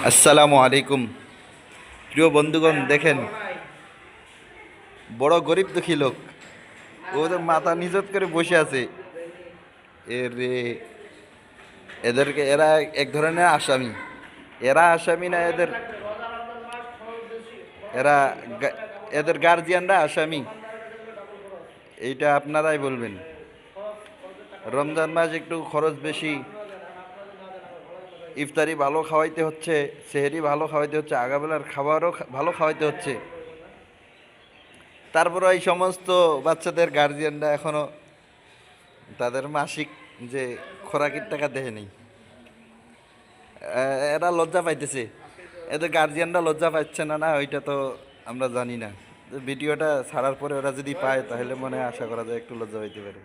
আসসালামু আলাইকুম প্রিয় বন্ধুগণ, দেখেন বড় গরিব দুঃখী লোক ওদের মাথা নিচত করে বসে আছে। এর এদেরকে এরা এক ধরনের আসামি। এরা আসামি না, এরা এদের গার্জিয়ানরা আসামি। এইটা আপনারাই বলবেন। রমজান মাস একটু খরচ বেশি, ইফতারি ভালো খাওয়াইতে হচ্ছে, সেহরি ভালো খাওয়াইতে হচ্ছে, আগাবেলার খাবারও ভালো খাওয়াইতে হচ্ছে। তারপরে এই সমস্ত বাচ্চাদের গার্জিয়ানরা এখনো তাদের মাসিক যে খোরাকির টাকা দেয় নেই। এরা লজ্জা পাইতেছে, এদের গার্জিয়ানরা লজ্জা পাচ্ছে না, না ওইটা তো আমরা জানি না। ভিডিওটা ছাড়ার পরে ওরা যদি পায় তাহলে মনে হয় আশা করা যায় একটু লজ্জা পাইতে পারে।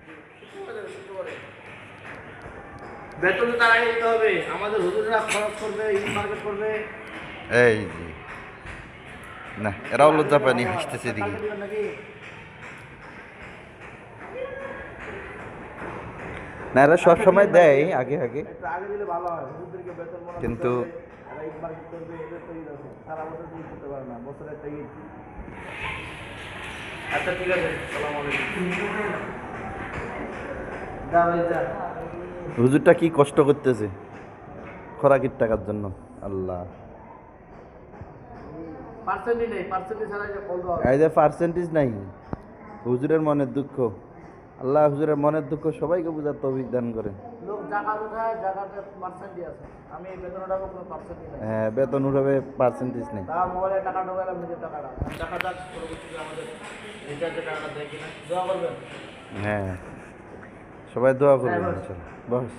বেতন তো তার আগে দিতে হবে, আমাদের হুজুররা খরচ করবে, ঈদ মার্কেট করবে। এই যে না, এরাও লজ্জা পায়নি, হাসতেছে দিকে। নাকি না, এরা সবসময় দেয় আগে আগে, একটু আগে দিলে ভালো হয়। হুজুরদেরকে বেতন মনে কিন্তু এরা ঈদ মার্কেট করবে, এদের তো ঈদ আছে, সারা বছর ঈদ করতে পারে না, বছরের একটা ঈদ। আচ্ছা ঠিক আছে, সালাম আলাইকুম। যা ভাই যা। হুজুরটা কি কষ্ট করতেছে খোরাকির টাকার জন্য। আল্লাহ, পার্সেন্টই নেই, পার্সেন্টই ছাড়া যে কল দেওয়া এই যে পার্সেন্টেজ নাই, হুজুরের মনের দুঃখ। আল্লাহ হুজুরের মনের দুঃখ সবাইকে বোঝার তৌফিক দান করেন। লোক জাকাত উঠায়, জাকাতে পার্সেন্টই আছে। আমি এই বেতন উঠাবো, কোনো পার্সেন্টই নেই। হ্যাঁ, বেতন উঠাবে, পার্সেন্টেজ নেই। তার মোবাইলে টাকা ঢোকালাম, নিজের টাকাটা দেখা যাক পরবর্তীতে আমাদের রিচার্জের টাকাটা দেয় কিনা। দোয়া করবেন। হ্যাঁ, সবাই দোয়া করবেন ইনশাআল্লাহ। বস।